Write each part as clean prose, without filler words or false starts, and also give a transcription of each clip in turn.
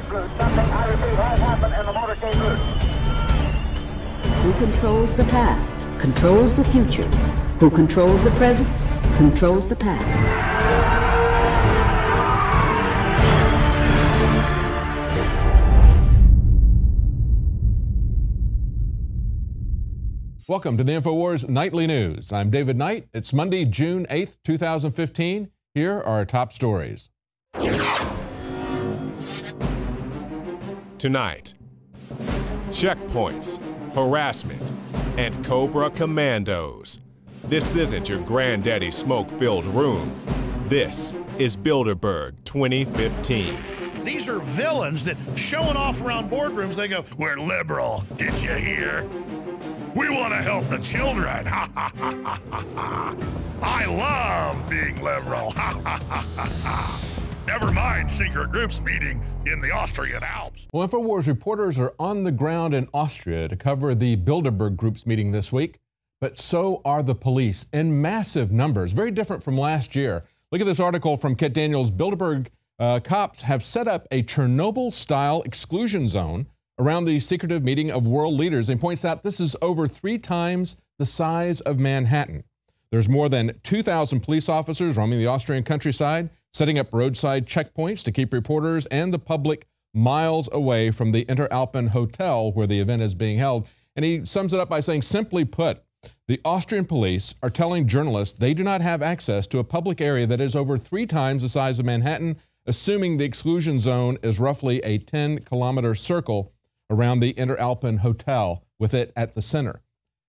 route. Something, I repeat, has happened in the motorcade route. Who controls the past, controls the future. Who controls the present, controls the past. Welcome to the INFOWARS Nightly News. I'm David Knight. It's Monday, June 8th, 2015. Here are our top stories. Tonight, checkpoints, harassment, and Cobra Commandos. This isn't your granddaddy smoke-filled room. This is Bilderberg 2015. These are villains that showing off around boardrooms, they go, "We're liberal, did you hear? We want to help the children." I love being liberal. Never mind secret groups meeting in the Austrian Alps. Well, INFOWARS reporters are on the ground in Austria to cover the Bilderberg Group's meeting this week, but so are the police in massive numbers, very different from last year. Look at this article from Kit Daniels. Bilderberg cops have set up a Chernobyl-style exclusion zone around the secretive meeting of world leaders, and points out this is over 3 times the size of Manhattan. There's more than 2,000 police officers roaming the Austrian countryside, setting up roadside checkpoints to keep reporters and the public miles away from the Interalpen Hotel where the event is being held. And he sums it up by saying, simply put, the Austrian police are telling journalists they do not have access to a public area that is over 3 times the size of Manhattan, assuming the exclusion zone is roughly a 10-kilometer circle around the Interalpen Hotel, with it at the center.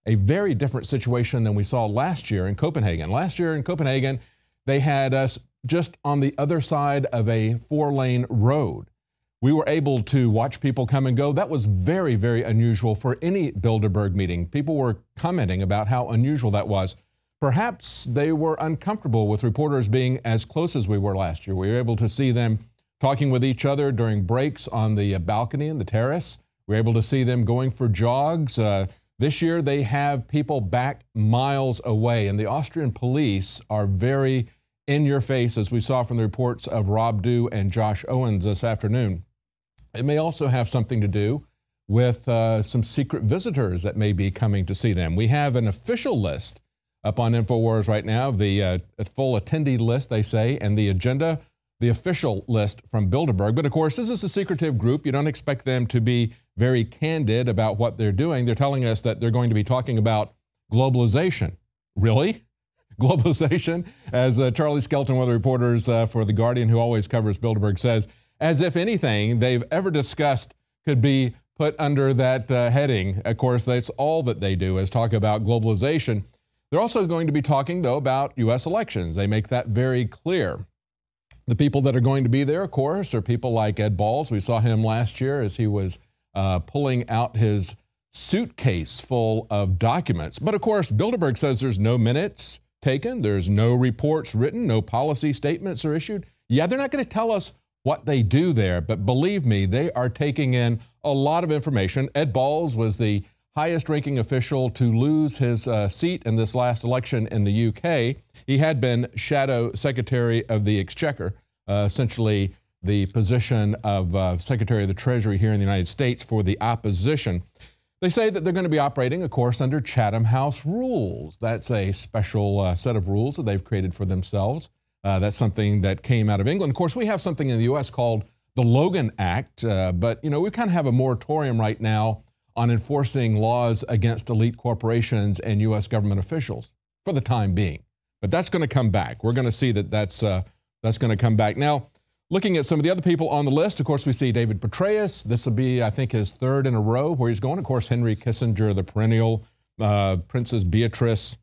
A very different situation than we saw last year in Copenhagen. Last year in Copenhagen, they had us just on the other side of a 4-lane road. We were able to watch people come and go. That was very, very unusual for any Bilderberg meeting. People were commenting about how unusual that was. Perhaps they were uncomfortable with reporters being as close as we were last year. We were able to see them talking with each other during breaks on the balcony and the terrace. We're able to see them going for jogs. This year, they have people back miles away, and the Austrian police are very in your face, as we saw from the reports of Rob Dew and Josh Owens this afternoon. It may also have something to do with some secret visitors that may be coming to see them. We have an official list up on INFOWARS right now, the full attendee list, they say, and the agenda, the official list from Bilderberg. But of course, this is a secretive group. You don't expect them to be very candid about what they're doing. They're telling us that they're going to be talking about globalization. Really? Globalization? As Charlie Skelton, one of the reporters for The Guardian, who always covers Bilderberg, says, as if anything they've ever discussed could be put under that heading. Of course, that's all that they do is talk about globalization. They're also going to be talking, though, about U.S. elections. They make that very clear. The people that are going to be there, of course, are people like Ed Balls. We saw him last year as he was pulling out his suitcase full of documents. But of course, Bilderberg says there's no minutes taken, there's no reports written, no policy statements are issued. Yeah, they're not going to tell us what they do there, but believe me, they are taking in a lot of information. Ed Balls was the highest-ranking official to lose his seat in this last election in the UK. He had been Shadow Secretary of the Exchequer, essentially the position of Secretary of the Treasury here in the United States for the opposition. They say that they're going to be operating, of course, under Chatham House rules. That's a special set of rules that they've created for themselves. That's something that came out of England. Of course, we have something in the U.S. called the Logan Act, but you know, we kind of have a moratorium right now on enforcing laws against elite corporations and U.S. government officials for the time being. But that's going to come back. We're going to see that that's going to come back. Now, looking at some of the other people on the list, of course, we see David Petraeus. This will be, I think, his 3rd in a row where he's going. Of course, Henry Kissinger, the perennial, Princess Beatrice.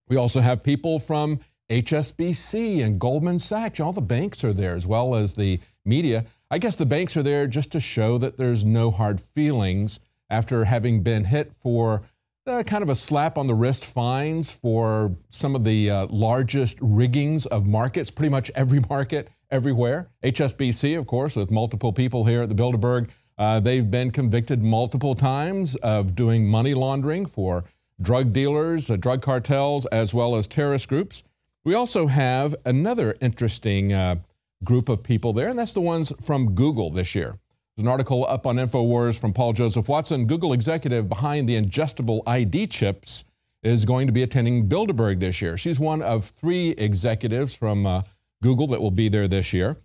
We also have people from HSBC and Goldman Sachs. All the banks are there, as well as the media. I guess the banks are there just to show that there's no hard feelings after having been hit for kind of a slap on the wrist fines for some of the largest riggings of markets, pretty much every market, everywhere. HSBC, of course, with multiple people here at the Bilderberg, they've been convicted multiple times of doing money laundering for drug dealers, drug cartels, as well as terrorist groups. We also have another interesting group of people there, and that's the ones from Google this year. There's an article up on INFOWARS from Paul Joseph Watson. Google executive behind the ingestible ID chips is going to be attending Bilderberg this year. She's one of 3 executives from Google that will be there this year.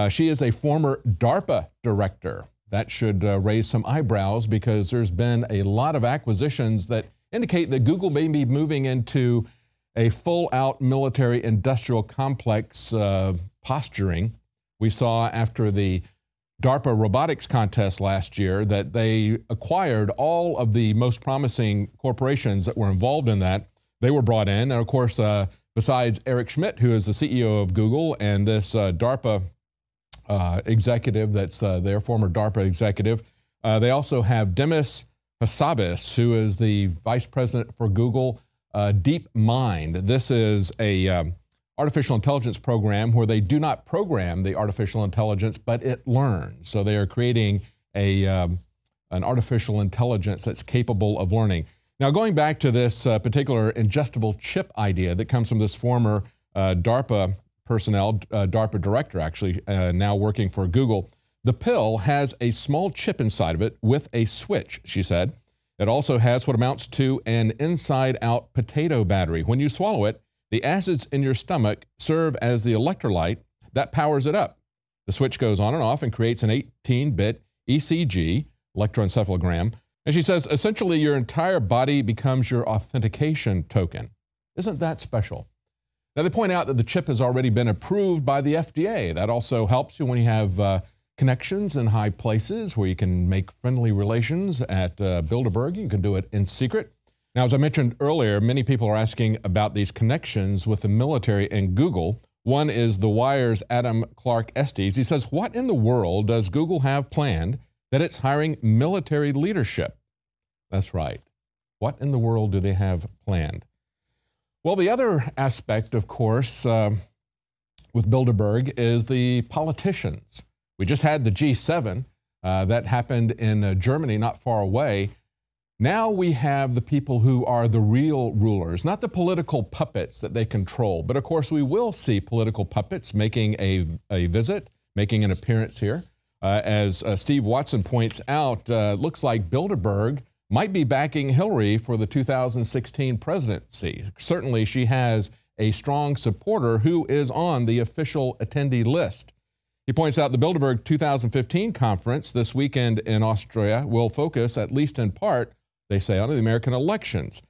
She is a former DARPA director. That should raise some eyebrows because there's been a lot of acquisitions that indicate that Google may be moving into a full-out military industrial complex posturing. We saw after the DARPA robotics contest last year that they acquired all of the most promising corporations that were involved in that. They were brought in, and of course, besides Eric Schmidt, who is the CEO of Google, and this DARPA executive that's their former DARPA executive, they also have Demis Hassabis, who is the vice president for Google DeepMind. This is a artificial intelligence program where they do not program the artificial intelligence, but it learns. So they are creating an artificial intelligence that's capable of learning. Now, going back to this particular ingestible chip idea that comes from this former DARPA personnel, DARPA director actually, now working for Google, the pill has a small chip inside of it with a switch, she said. It also has what amounts to an inside-out potato battery. When you swallow it, the acids in your stomach serve as the electrolyte that powers it up. The switch goes on and off and creates an 18-bit ECG, electroencephalogram. And she says, essentially, your entire body becomes your authentication token. Isn't that special? Now, they point out that the chip has already been approved by the FDA. That also helps you when you have connections in high places where you can make friendly relations at Bilderberg. You can do it in secret. Now, as I mentioned earlier, many people are asking about these connections with the military and Google. One is The Wire's Adam Clark Estes. He says, what in the world does Google have planned that it's hiring military leadership? That's right. What in the world do they have planned? Well, the other aspect, of course, with Bilderberg is the politicians. We just had the G7 that happened in Germany, not far away. Now we have the people who are the real rulers, not the political puppets that they control. But of course, we will see political puppets making a visit, making an appearance here. As Steve Watson points out, looks like Bilderberg might be backing Hillary for the 2016 presidency. Certainly, she has a strong supporter who is on the official attendee list. He points out the Bilderberg 2015 conference this weekend in Austria will focus, at least in part, they say, on the American elections.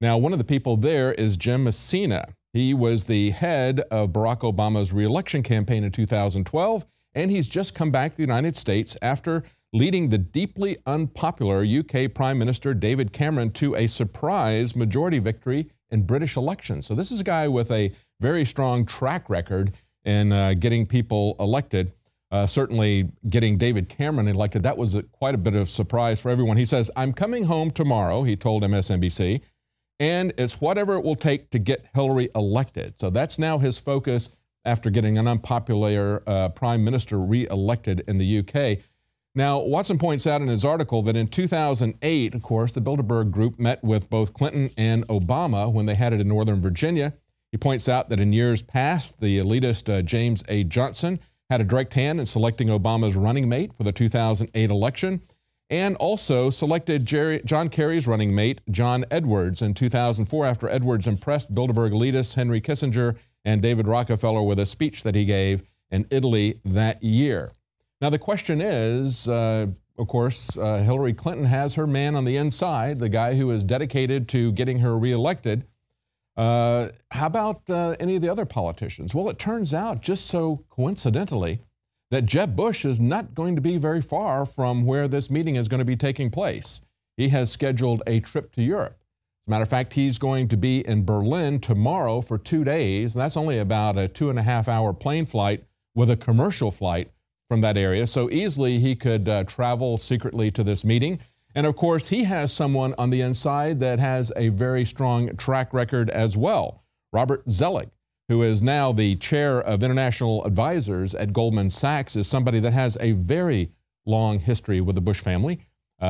Now, one of the people there is Jim Messina. He was the head of Barack Obama's re-election campaign in 2012, and he's just come back to the United States after leading the deeply unpopular UK Prime Minister David Cameron to a surprise majority victory in British elections. So this is a guy with a very strong track record in getting people elected. Certainly getting David Cameron elected, that was quite a bit of surprise for everyone. He says, I'm coming home tomorrow, he told MSNBC, and it's whatever it will take to get Hillary elected. So that's now his focus after getting an unpopular prime minister re-elected in the UK. Now, Watson points out in his article that in 2008, of course, the Bilderberg Group met with both Clinton and Obama when they had it in Northern Virginia. He points out that in years past, the elitist James A. Johnson had a direct hand in selecting Obama's running mate for the 2008 election, and also selected John Kerry's running mate, John Edwards, in 2004 after Edwards impressed Bilderberg elitists Henry Kissinger and David Rockefeller with a speech that he gave in Italy that year. Now, the question is, of course, Hillary Clinton has her man on the inside, the guy who is dedicated to getting her reelected. How about any of the other politicians? Well, it turns out, just so coincidentally, that Jeb Bush is not going to be very far from where this meeting is going to be taking place. He has scheduled a trip to Europe. As a matter of fact, he's going to be in Berlin tomorrow for 2 days, and that's only about a 2.5-hour plane flight with a commercial flight from that area. So easily he could travel secretly to this meeting. And of course, he has someone on the inside that has a very strong track record as well. Robert Zoellick, who is now the chair of international advisors at Goldman Sachs, is somebody that has a very long history with the Bush family.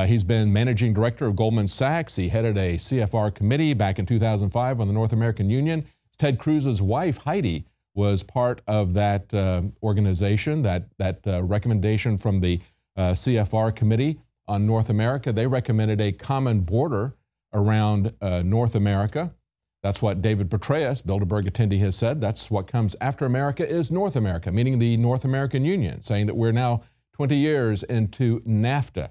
He's been managing director of Goldman Sachs. He headed a CFR committee back in 2005 on the North American Union. Ted Cruz's wife, Heidi, was part of that organization, that recommendation from the CFR Committee on North America. They recommended a common border around North America. That's what David Petraeus, Bilderberg attendee, has said. That's what comes after America is North America, meaning the North American Union, saying that we're now 20 years into NAFTA.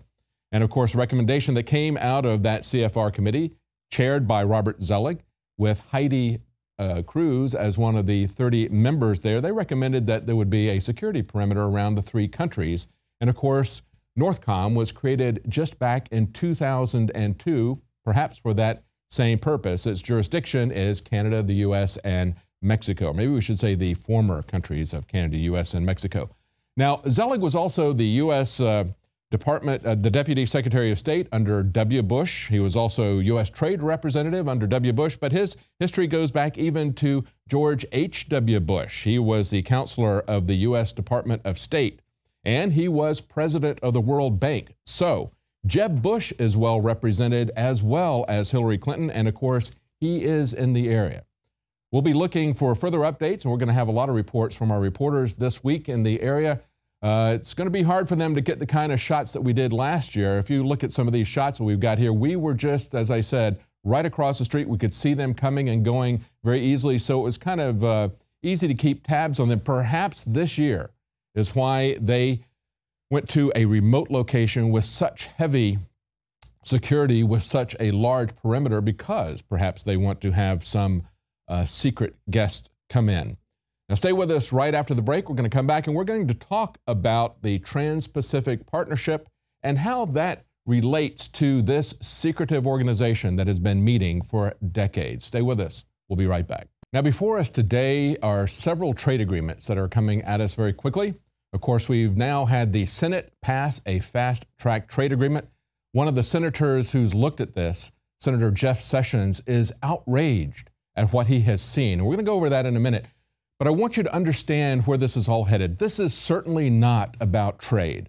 And of course, a recommendation that came out of that CFR committee, chaired by Robert Zelig, with Heidi Cruz as one of the 30 members there, they recommended that there would be a security perimeter around the three countries. And of course, NORTHCOM was created just back in 2002, perhaps for that same purpose. Its jurisdiction is Canada, the U.S., and Mexico. Maybe we should say the former countries of Canada, U.S., and Mexico. Now, Zelig was also the U.S. the Deputy Secretary of State under W. Bush. He was also U.S. Trade Representative under W. Bush, but his history goes back even to George H.W. Bush. He was the counselor of the U.S. Department of State, and he was president of the World Bank. So Jeb Bush is well represented, as well as Hillary Clinton, and of course, he is in the area. We'll be looking for further updates, and we're going to have a lot of reports from our reporters this week in the area. It's going to be hard for them to get the kind of shots that we did last year. If you look at some of these shots that we've got here, we were just, as I said, right across the street. We could see them coming and going very easily, so it was kind of easy to keep tabs on them. Perhaps this year is why they went to a remote location with such heavy security, with such a large perimeter, because perhaps they want to have some secret guests come in. Now stay with us right after the break. We're going to come back and we're going to talk about the Trans-Pacific Partnership and how that relates to this secretive organization that has been meeting for decades. Stay with us. We'll be right back. Now before us today are several trade agreements that are coming at us very quickly. Of course, we've now had the Senate pass a fast-track trade agreement. One of the senators who's looked at this, Senator Jeff Sessions, is outraged at what he has seen. And we're going to go over that in a minute. But I want you to understand where this is all headed. This is certainly not about trade.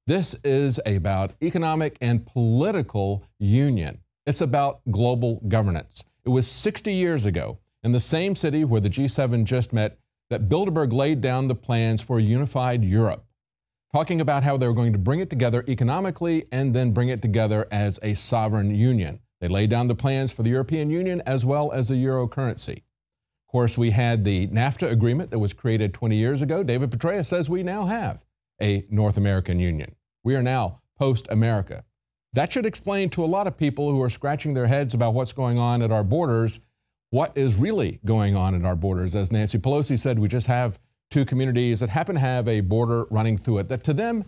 This is about economic and political union. It's about global governance. It was 60 years ago in the same city where the G7 just met that Bilderberg laid down the plans for a unified Europe, talking about how they were going to bring it together economically and then bring it together as a sovereign union. They laid down the plans for the European Union as well as the euro currency. Of course, we had the NAFTA agreement that was created 20 years ago. David Petraeus says we now have a North American Union. We are now post-America. That should explain to a lot of people who are scratching their heads about what's going on at our borders, what is really going on at our borders. As Nancy Pelosi said, we just have two communities that happen to have a border running through it that to them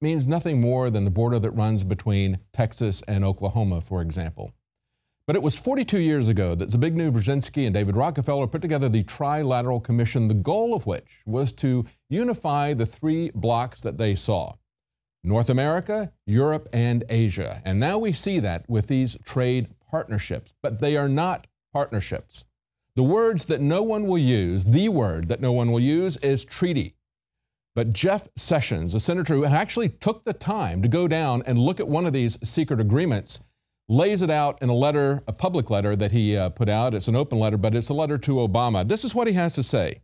means nothing more than the border that runs between Texas and Oklahoma, for example. But it was 42 years ago that Zbigniew Brzezinski and David Rockefeller put together the Trilateral Commission, the goal of which was to unify the three blocks that they saw: North America, Europe, and Asia. And now we see that with these trade partnerships, but they are not partnerships. The words that no one will use, the word that no one will use is treaty. But Jeff Sessions, a senator who actually took the time to go down and look at one of these secret agreements, lays it out in a letter, a public letter that he put out. It's an open letter, but it's a letter to Obama. This is what he has to say.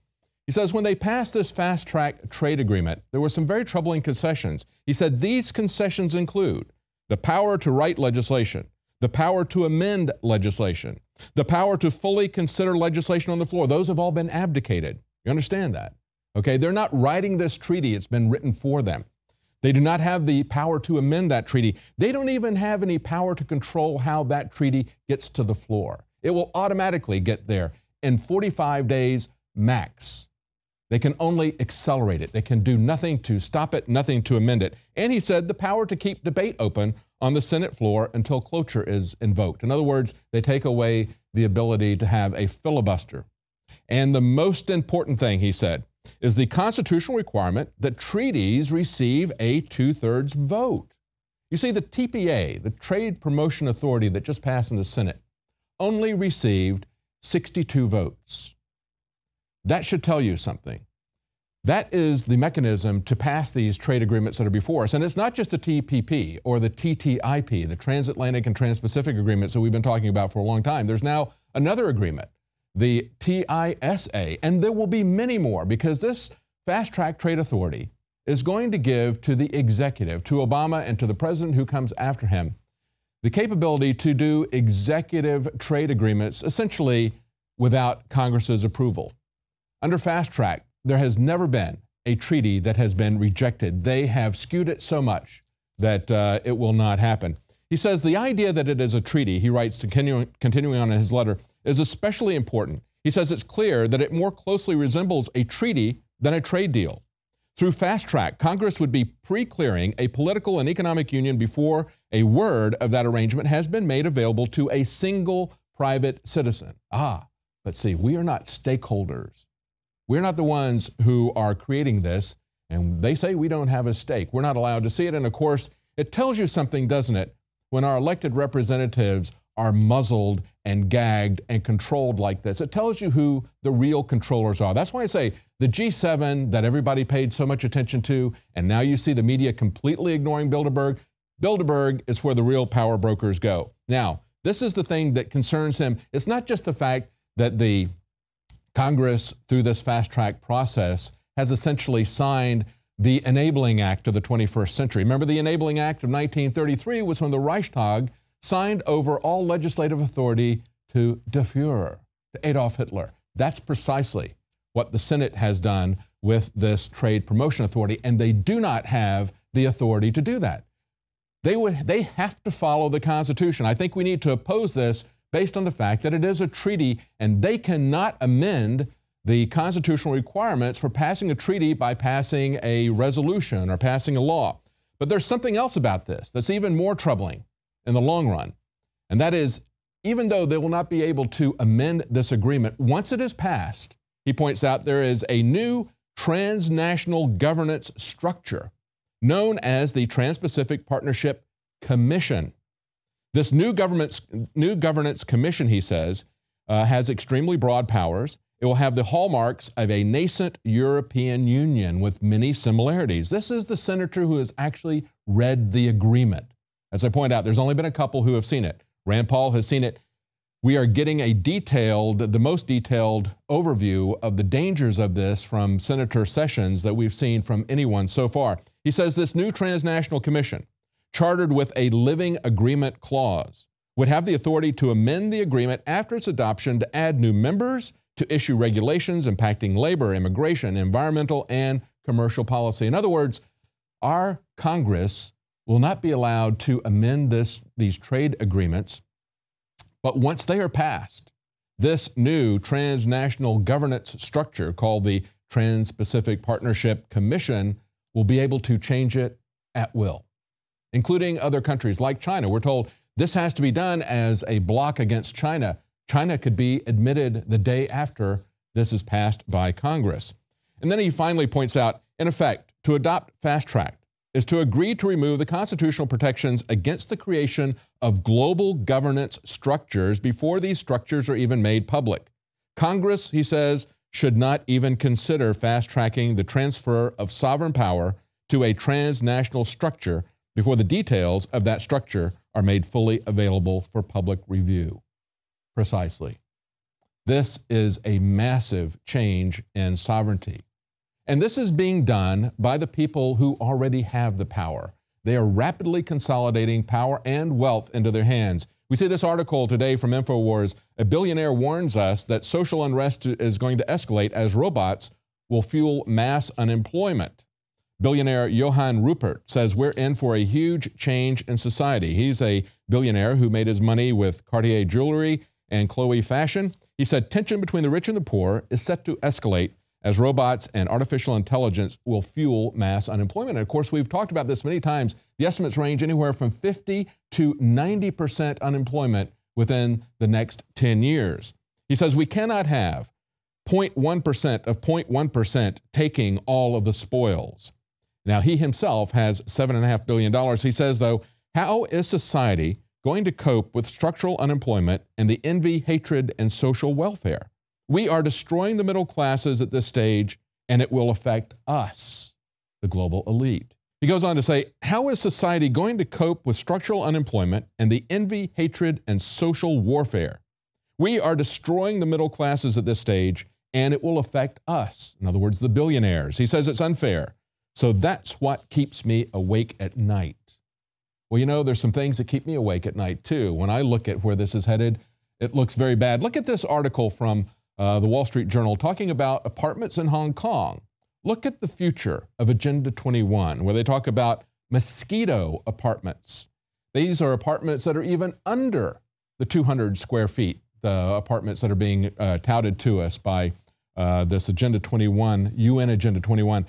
He says, when they passed this fast-track trade agreement, there were some very troubling concessions. He said, these concessions include the power to write legislation, the power to amend legislation, the power to fully consider legislation on the floor. Those have all been abdicated. You understand that? Okay, they're not writing this treaty. It's been written for them. They do not have the power to amend that treaty. They don't even have any power to control how that treaty gets to the floor. It will automatically get there in 45 days max. They can only accelerate it. They can do nothing to stop it, nothing to amend it. And he said the power to keep debate open on the Senate floor until cloture is invoked. In other words, they take away the ability to have a filibuster. And the most important thing, he said, is the constitutional requirement that treaties receive a 2/3 vote. You see, the TPA, the Trade Promotion Authority that just passed in the Senate, only received 62 votes. That should tell you something. That is the mechanism to pass these trade agreements that are before us. And it's not just the TPP or the TTIP, the Transatlantic and Trans-Pacific agreements that we've been talking about for a long time. There's now another agreement, the TISA, and there will be many more, because this fast-track trade authority is going to give to the executive, to Obama and to the president who comes after him, the capability to do executive trade agreements essentially without Congress's approval. Under fast track, there has never been a treaty that has been rejected. They have skewed it so much that it will not happen. He says the idea that it is a treaty, he writes, continuing on in his letter, is especially important. He says it's clear that it more closely resembles a treaty than a trade deal. Through fast track, Congress would be pre-clearing a political and economic union before a word of that arrangement has been made available to a single private citizen. But see, we are not stakeholders. We're not the ones who are creating this, and they say we don't have a stake. We're not allowed to see it, and of course, it tells you something, doesn't it, when our elected representatives are muzzled and gagged and controlled like this. It tells you who the real controllers are. That's why I say the G7 that everybody paid so much attention to, and now you see the media completely ignoring Bilderberg. Bilderberg is where the real power brokers go. Now, this is the thing that concerns him. It's not just the fact that the Congress, through this fast-track process, has essentially signed the Enabling Act of the 21st century. Remember, the Enabling Act of 1933 was when the Reichstag signed over all legislative authority to Der Führer, to Adolf Hitler. That's precisely what the Senate has done with this trade promotion authority, and they do not have the authority to do that. They have to follow the Constitution. I think we need to oppose this based on the fact that it is a treaty, and they cannot amend the constitutional requirements for passing a treaty by passing a resolution or passing a law. But there's something else about this that's even more troubling in the long run, and that is, even though they will not be able to amend this agreement, once it is passed, he points out there is a new transnational governance structure known as the Trans-Pacific Partnership Commission. This new governance commission, he says, has extremely broad powers. It will have the hallmarks of a nascent European Union with many similarities. This is the senator who has actually read the agreement. As I point out, there's only been a couple who have seen it. Rand Paul has seen it. We are getting the most detailed overview of the dangers of this from Senator Sessions that we've seen from anyone so far. He says this new transnational commission, chartered with a living agreement clause, would have the authority to amend the agreement after its adoption to add new members, to issue regulations impacting labor, immigration, environmental, and commercial policy. In other words, our Congress will not be allowed to amend these trade agreements, but once they are passed, this new transnational governance structure called the Trans-Pacific Partnership Commission will be able to change it at will, including other countries like China. We're told this has to be done as a block against China. China could be admitted the day after this is passed by Congress. And then he finally points out, in effect, to adopt fast track is to agree to remove the constitutional protections against the creation of global governance structures before these structures are even made public. Congress, he says, should not even consider fast-tracking the transfer of sovereign power to a transnational structure before the details of that structure are made fully available for public review. Precisely. This is a massive change in sovereignty. And this is being done by the people who already have the power. They are rapidly consolidating power and wealth into their hands. We see this article today from INFOWARS. A billionaire warns us that social unrest is going to escalate as robots will fuel mass unemployment. Billionaire Johann Rupert says we're in for a huge change in society. He's a billionaire who made his money with Cartier jewelry and Chloe fashion. He said tension between the rich and the poor is set to escalate as robots and artificial intelligence will fuel mass unemployment. And of course, we've talked about this many times. The estimates range anywhere from 50 to 90% unemployment within the next 10 years. He says we cannot have 0.1% of 0.1% taking all of the spoils. Now, he himself has $7.5 billion. He says, though, how is society going to cope with structural unemployment and the envy, hatred, and social welfare? We are destroying the middle classes at this stage, and it will affect us, the global elite. He goes on to say, how is society going to cope with structural unemployment and the envy, hatred, and social warfare? We are destroying the middle classes at this stage, and it will affect us, in other words, the billionaires. He says it's unfair So that's what keeps me awake at night. Well, you know, there's some things that keep me awake at night too. When I look at where this is headed, it looks very bad. Look at this article from the Wall Street Journal talking about apartments in Hong Kong. Look at the future of Agenda 21, where they talk about mosquito apartments. These are apartments that are even under the 200 square feet, the apartments that are being touted to us by this Agenda 21, UN Agenda 21.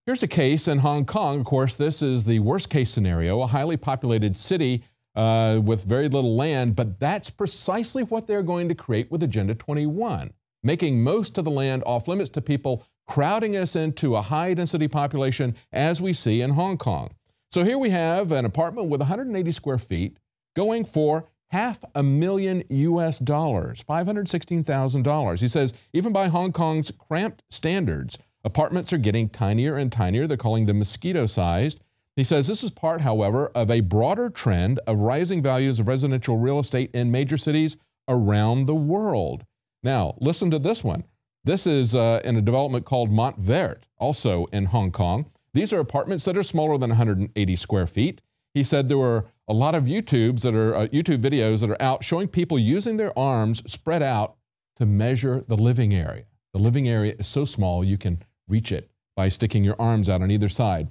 Here's a case in Hong Kong. Of course, this is the worst case scenario, a highly populated city with very little land, but that's precisely what they're going to create with Agenda 21, making most of the land off limits to people, crowding us into a high density population as we see in Hong Kong. So here we have an apartment with 180 square feet going for $500,000 US, $516,000. He says, even by Hong Kong's cramped standards, apartments are getting tinier and tinier. They're calling them mosquito-sized. He says this is part, however, of a broader trend of rising values of residential real estate in major cities around the world. Now, listen to this one. This is in a development called Montvert, also in Hong Kong. These are apartments that are smaller than 180 square feet. He said there were a lot of YouTube videos that are out showing people using their arms spread out to measure the living area. The living area is so small you can reach it by sticking your arms out on either side.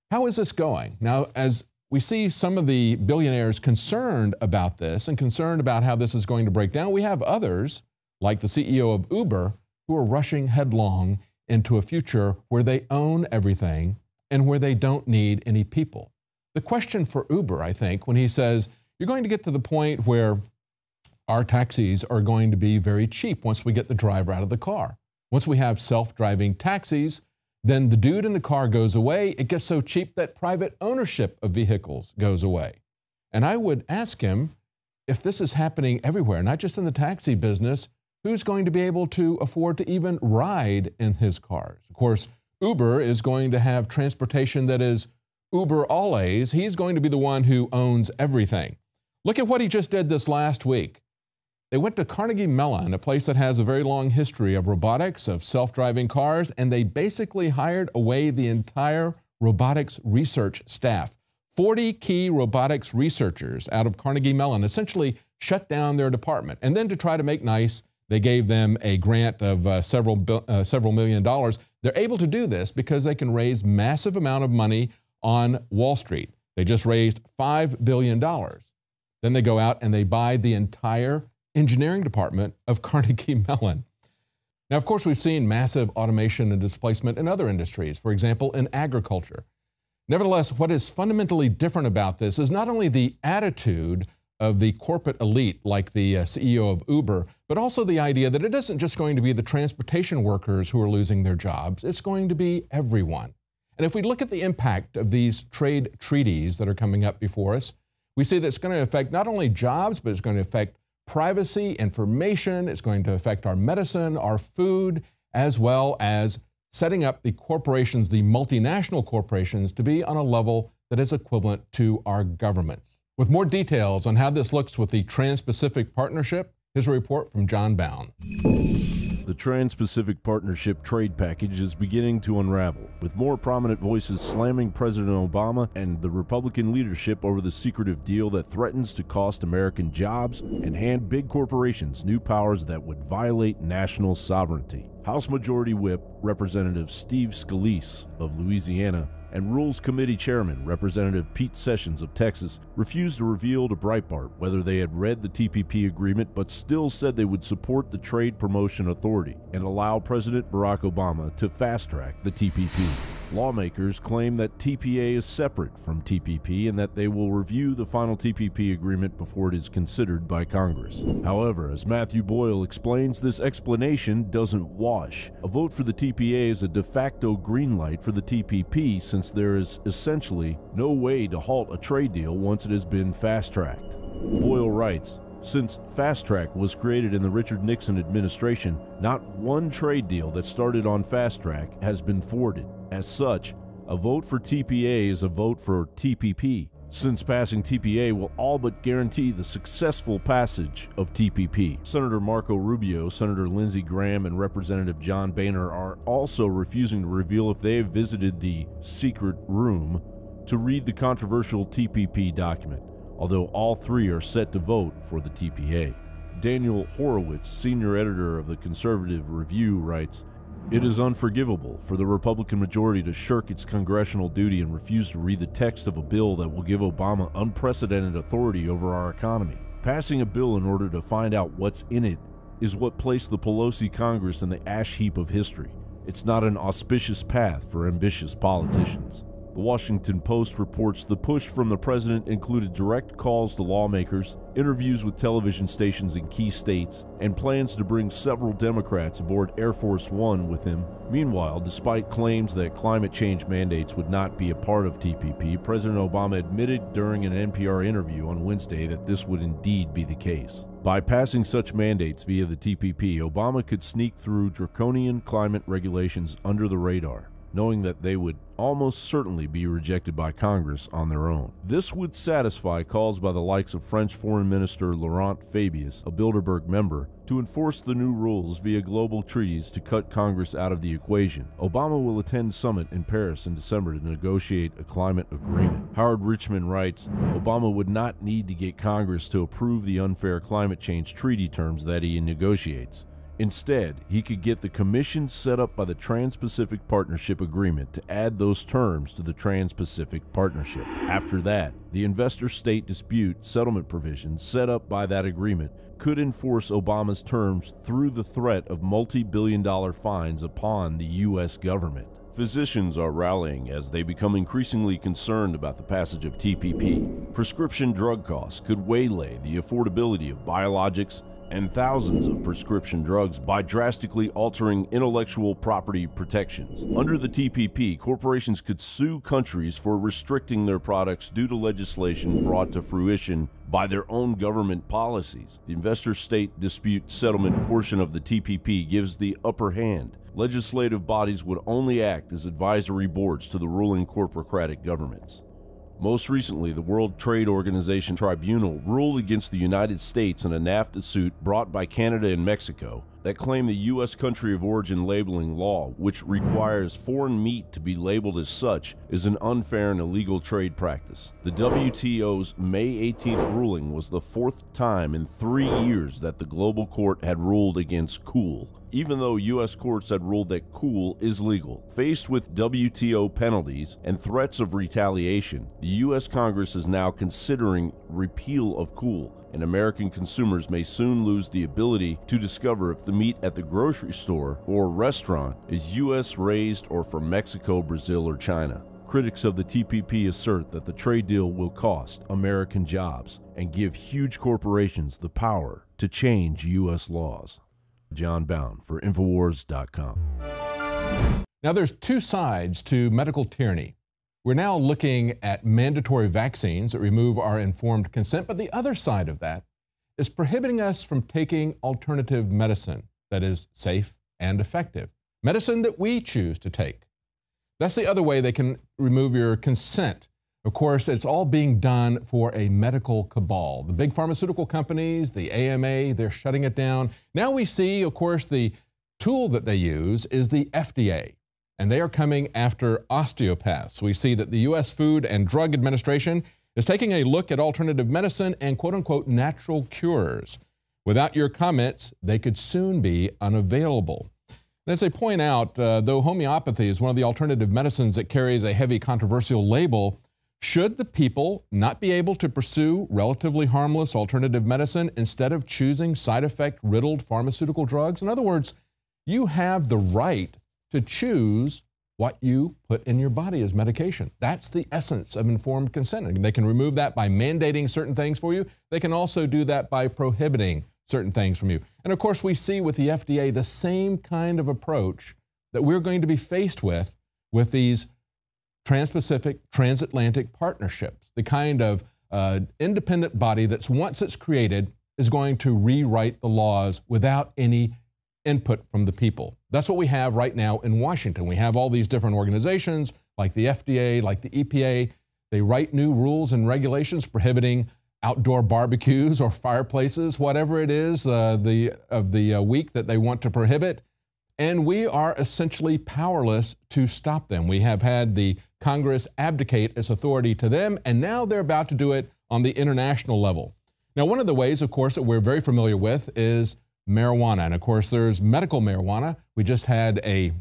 How is this going? Now, as we see some of the billionaires concerned about this and concerned about how this is going to break down, we have others, like the CEO of Uber, who are rushing headlong into a future where they own everything and where they don't need any people. The question for Uber, I think, when he says, you're going to get to the point where our taxis are going to be very cheap once we get the driver out of the car. Once we have self-driving taxis, then the dude in the car goes away. It gets so cheap that private ownership of vehicles goes away. And I would ask him, if this is happening everywhere, not just in the taxi business, who's going to be able to afford to even ride in his cars? Of course, Uber is going to have transportation that is Uber always. He's going to be the one who owns everything. Look at what he just did this last week. They went to Carnegie Mellon, a place that has a very long history of robotics, of self-driving cars, and they basically hired away the entire robotics research staff. 40 key robotics researchers out of Carnegie Mellon essentially shut down their department. And then to try to make nice, they gave them a grant of several million dollars. They're able to do this because they can raise massive amount of money on Wall Street. They just raised $5 billion. Then they go out and they buy the entire engineering department of Carnegie Mellon. Now, of course, we've seen massive automation and displacement in other industries, for example, in agriculture. Nevertheless, what is fundamentally different about this is not only the attitude of the corporate elite, like the CEO of Uber, but also the idea that it isn't just going to be the transportation workers who are losing their jobs, it's going to be everyone. And if we look at the impact of these trade treaties that are coming up before us, we see that it's going to affect not only jobs, but it's going to affect privacy, information, it's going to affect our medicine, our food, as well as setting up the corporations, the multinational corporations, to be on a level that is equivalent to our governments. With more details on how this looks with the Trans-Pacific Partnership, here's a report from John Bound. The Trans-Pacific Partnership trade package is beginning to unravel, with more prominent voices slamming President Obama and the Republican leadership over the secretive deal that threatens to cost American jobs and hand big corporations new powers that would violate national sovereignty. House Majority Whip Representative Steve Scalise of Louisiana and Rules Committee Chairman Representative Pete Sessions of Texas refused to reveal to Breitbart whether they had read the TPP agreement, but still said they would support the Trade Promotion Authority and allow President Barack Obama to fast-track the TPP. Lawmakers claim that TPA is separate from TPP and that they will review the final TPP agreement before it is considered by Congress. However, as Matthew Boyle explains, this explanation doesn't wash. A vote for the TPA is a de facto green light for the TPP, since there is essentially no way to halt a trade deal once it has been fast-tracked. Boyle writes, since Fast Track was created in the Richard Nixon administration, not one trade deal that started on Fast Track has been thwarted. As such, a vote for TPA is a vote for TPP. since passing TPA will all but guarantee the successful passage of TPP. Senator Marco Rubio, Senator Lindsey Graham, and Representative John Boehner are also refusing to reveal if they have visited the secret room to read the controversial TPP document, although all three are set to vote for the TPA. Daniel Horowitz, senior editor of the Conservative Review, writes, "It is unforgivable for the Republican majority to shirk its congressional duty and refuse to read the text of a bill that will give Obama unprecedented authority over our economy. Passing a bill in order to find out what's in it is what placed the Pelosi Congress in the ash heap of history. It's not an auspicious path for ambitious politicians." The Washington Post reports the push from the president included direct calls to lawmakers, interviews with television stations in key states, and plans to bring several Democrats aboard Air Force One with him. Meanwhile, despite claims that climate change mandates would not be a part of TPP, President Obama admitted during an NPR interview on Wednesday that this would indeed be the case. By passing such mandates via the TPP, Obama could sneak through draconian climate regulations under the radar, knowing that they would almost certainly be rejected by Congress on their own. This would satisfy calls by the likes of French Foreign Minister Laurent Fabius, a Bilderberg member, to enforce the new rules via global treaties to cut Congress out of the equation. Obama will attend a summit in Paris in December to negotiate a climate agreement. Howard Richman writes, "Obama would not need to get Congress to approve the unfair climate change treaty terms that he negotiates. Instead, he could get the commission set up by the Trans-Pacific Partnership Agreement to add those terms to the Trans-Pacific Partnership. After that, the investor-state dispute settlement provisions set up by that agreement could enforce Obama's terms through the threat of multi-billion-dollar fines upon the U.S. government." Physicians are rallying as they become increasingly concerned about the passage of TPP. Prescription drug costs could waylay the affordability of biologics and thousands of prescription drugs by drastically altering intellectual property protections. Under the TPP, corporations could sue countries for restricting their products due to legislation brought to fruition by their own government policies. The investor-state dispute settlement portion of the TPP gives the upper hand. Legislative bodies would only act as advisory boards to the ruling corporocratic governments. Most recently, the World Trade Organization Tribunal ruled against the United States in a NAFTA suit brought by Canada and Mexico that claimed the U.S. country of origin labeling law, which requires foreign meat to be labeled as such, is an unfair and illegal trade practice. The WTO's May 18th ruling was the fourth time in 3 years that the global court had ruled against Cool, even though U.S. courts had ruled that Cool is legal. Faced with WTO penalties and threats of retaliation, the U.S. Congress is now considering repeal of Cool, and American consumers may soon lose the ability to discover if the meat at the grocery store or restaurant is U.S. raised or from Mexico, Brazil, or China. Critics of the TPP assert that the trade deal will cost American jobs and give huge corporations the power to change U.S. laws. John Bound for INFOWARS.com. Now, there's two sides to medical tyranny. We're now looking at mandatory vaccines that remove our informed consent, but the other side of that is prohibiting us from taking alternative medicine that is safe and effective, medicine that we choose to take. That's the other way they can remove your consent. Of course, it's all being done for a medical cabal. The big pharmaceutical companies, the AMA, they're shutting it down. Now we see, of course, the tool that they use is the FDA, and they are coming after osteopaths. We see that the U.S. Food and Drug Administration is taking a look at alternative medicine and quote-unquote natural cures. Without your comments, they could soon be unavailable. And as they point out, though homeopathy is one of the alternative medicines that carries a heavy controversial label, should the people not be able to pursue relatively harmless alternative medicine instead of choosing side effect riddled pharmaceutical drugs? In other words, you have the right to choose what you put in your body as medication. That's the essence of informed consent. And they can remove that by mandating certain things for you. They can also do that by prohibiting certain things from you. And of course, we see with the FDA the same kind of approach that we're going to be faced with these Trans-Pacific, Transatlantic partnerships, the kind of independent body that's, once it's created, is going to rewrite the laws without any input from the people. That's what we have right now in Washington. We have all these different organizations like the FDA, like the EPA. They write new rules and regulations prohibiting outdoor barbecues or fireplaces, whatever it is of the week that they want to prohibit. And we are essentially powerless to stop them. We have had the Congress abdicate its authority to them, and now they're about to do it on the international level. Now, one of the ways, of course, that we're very familiar with is marijuana. And of course, there's medical marijuana. We just had a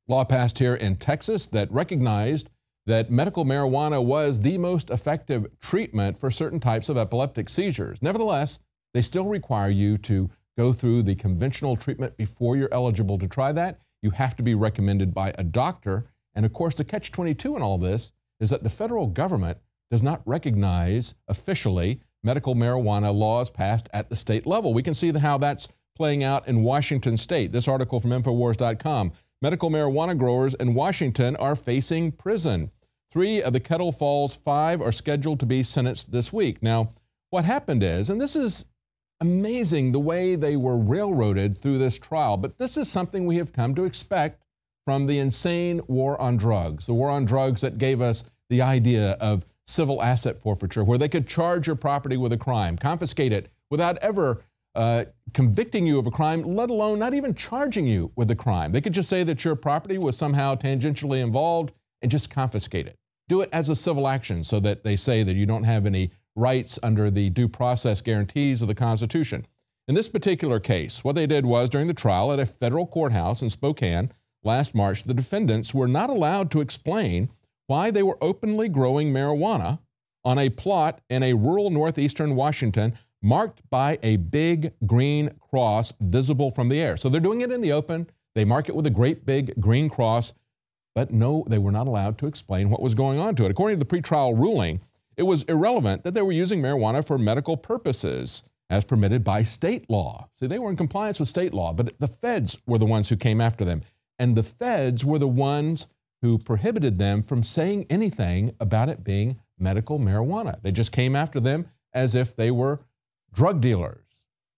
law passed here in Texas that recognized that medical marijuana was the most effective treatment for certain types of epileptic seizures. Nevertheless, they still require you to go through the conventional treatment before you're eligible to try that. You have to be recommended by a doctor. And of course, the catch-22 in all this is that the federal government does not recognize officially medical marijuana laws passed at the state level. We can see how that's playing out in Washington state. This article from INFOWARS.com. Medical marijuana growers in Washington are facing prison. 3 of the Kettle Falls 5 are scheduled to be sentenced this week. Now, what happened is, and this is amazing the way they were railroaded through this trial, but this is something we have come to expect from the insane war on drugs, the war on drugs that gave us the idea of civil asset forfeiture, where they could charge your property with a crime, confiscate it without ever convicting you of a crime, let alone not even charging you with a crime. They could just say that your property was somehow tangentially involved and just confiscate it. Do it as a civil action so that they say that you don't have any rights under the due process guarantees of the Constitution. In this particular case, what they did was during the trial at a federal courthouse in Spokane last March, the defendants were not allowed to explain why they were openly growing marijuana on a plot in a rural northeastern Washington marked by a big green cross visible from the air. So they're doing it in the open. They mark it with a great big green cross, but no, they were not allowed to explain what was going on to it. According to the pretrial ruling, it was irrelevant that they were using marijuana for medical purposes as permitted by state law. See, they were in compliance with state law, but the feds were the ones who came after them. And the feds were the ones who prohibited them from saying anything about it being medical marijuana. They just came after them as if they were drug dealers,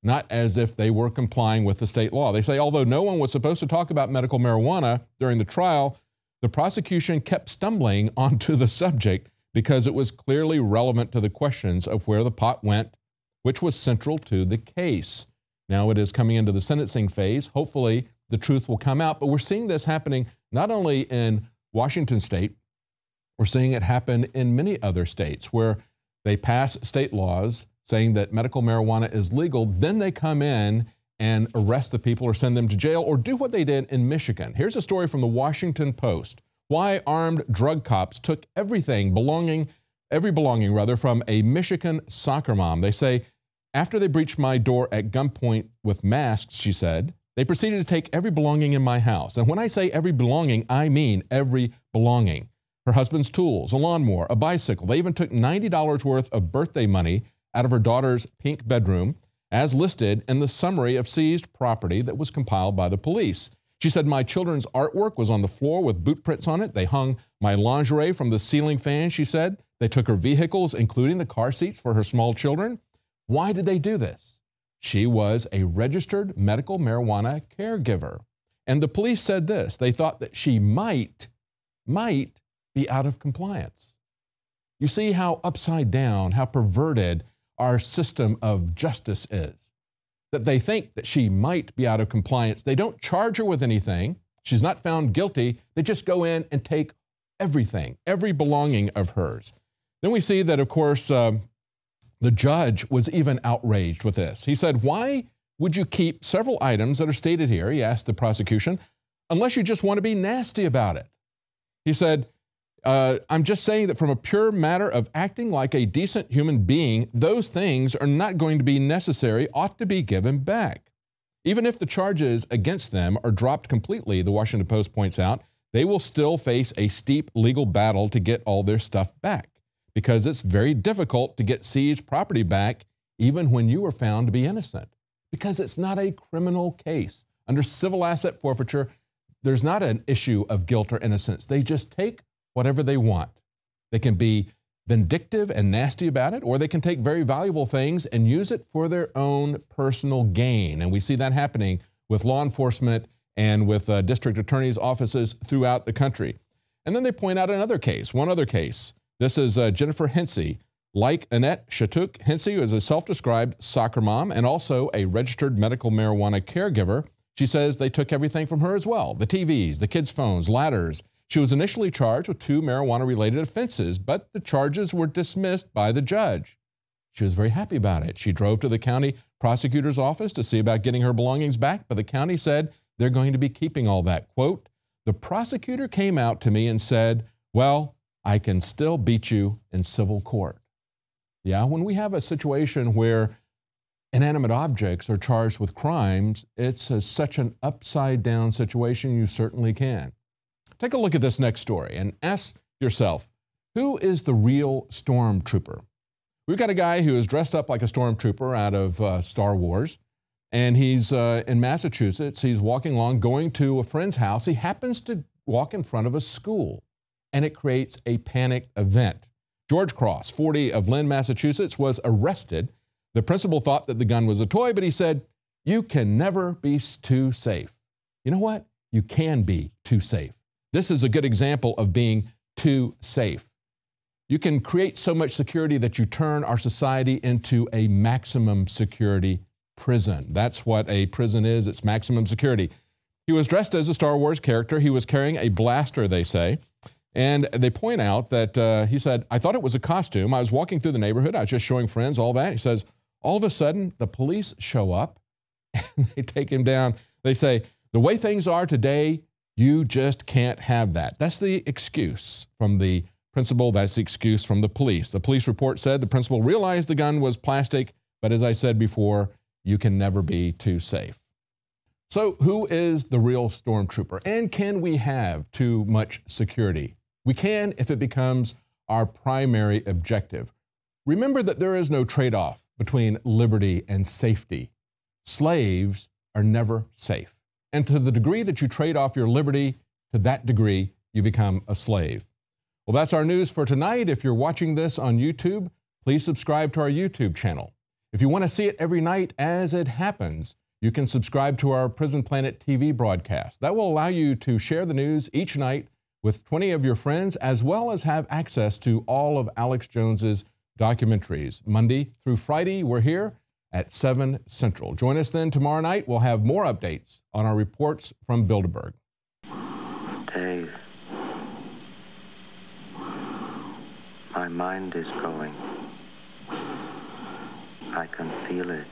not as if they were complying with the state law. They say, although no one was supposed to talk about medical marijuana during the trial, the prosecution kept stumbling onto the subject because it was clearly relevant to the questions of where the pot went, which was central to the case. Now it is coming into the sentencing phase. Hopefully the truth will come out, but we're seeing this happening not only in Washington state, we're seeing it happen in many other states where they pass state laws saying that medical marijuana is legal, then they come in and arrest the people or send them to jail or do what they did in Michigan. Here's a story from the Washington Post. Why armed drug cops took every belonging from a Michigan soccer mom. They say, after they breached my door at gunpoint with masks, she said, they proceeded to take every belonging in my house. And when I say every belonging, I mean every belonging. Her husband's tools, a lawnmower, a bicycle. They even took $90 worth of birthday money out of her daughter's pink bedroom, as listed in the summary of seized property that was compiled by the police. She said, my children's artwork was on the floor with boot prints on it. They hung my lingerie from the ceiling fan, she said. They took her vehicles, including the car seats for her small children. Why did they do this? She was a registered medical marijuana caregiver. And the police said this. They thought that she might be out of compliance. You see how upside down, how perverted our system of justice is. That they think that she might be out of compliance. They don't charge her with anything. She's not found guilty. They just go in and take everything, every belonging of hers. Then we see that, of course, the judge was even outraged with this. He said, why would you keep several items that are stated here, he asked the prosecution, unless you just want to be nasty about it? He said, I'm just saying that from a pure matter of acting like a decent human being, those things are not going to be necessary, ought to be given back. Even if the charges against them are dropped completely, the Washington Post points out, they will still face a steep legal battle to get all their stuff back, because it's very difficult to get seized property back even when you are found to be innocent, because it's not a criminal case. Under civil asset forfeiture, there's not an issue of guilt or innocence. They just take whatever they want. They can be vindictive and nasty about it, or they can take very valuable things and use it for their own personal gain. And we see that happening with law enforcement and with district attorneys' offices throughout the country. And then they point out another case, one other case, This is Jennifer Hensey. Like Annette Chatuk, Hensey is a self-described soccer mom and also a registered medical marijuana caregiver. She says they took everything from her as well, the TVs, the kids' phones, ladders. She was initially charged with 2 marijuana-related offenses, but the charges were dismissed by the judge. She was very happy about it. She drove to the county prosecutor's office to see about getting her belongings back, but the county said they're going to be keeping all that. Quote, the prosecutor came out to me and said, well, I can still beat you in civil court. Yeah, when we have a situation where inanimate objects are charged with crimes, it's such an upside-down situation, you certainly can. Take a look at this next story and ask yourself, who is the real stormtrooper? We've got a guy who is dressed up like a stormtrooper out of Star Wars, and he's in Massachusetts. He's walking along, going to a friend's house. He happens to walk in front of a school, and it creates a panic event. George Cross, 40, of Lynn, Massachusetts, was arrested. The principal thought that the gun was a toy, but he said, you can never be too safe. You know what? You can be too safe. This is a good example of being too safe. You can create so much security that you turn our society into a maximum security prison. That's what a prison is. It's maximum security. He was dressed as a Star Wars character. He was carrying a blaster, they say. And they point out that he said, I thought it was a costume. I was walking through the neighborhood. I was just showing friends, all that. He says, all of a sudden, the police show up and they take him down. They say, the way things are today, you just can't have that. That's the excuse from the principal. That's the excuse from the police. The police report said the principal realized the gun was plastic, but as I said before, you can never be too safe. So who is the real stormtrooper? And can we have too much security? We can if it becomes our primary objective. Remember that there is no trade-off between liberty and safety. Slaves are never safe. And to the degree that you trade off your liberty, to that degree, you become a slave. Well, that's our news for tonight. If you're watching this on YouTube, please subscribe to our YouTube channel. If you want to see it every night as it happens, you can subscribe to our Prison Planet TV broadcast. That will allow you to share the news each night with 20 of your friends, as well as have access to all of Alex Jones's documentaries. Monday through Friday, we're here at 7 Central. Join us then tomorrow night. We'll have more updates on our reports from Bilderberg. Dave, my mind is going. I can feel it.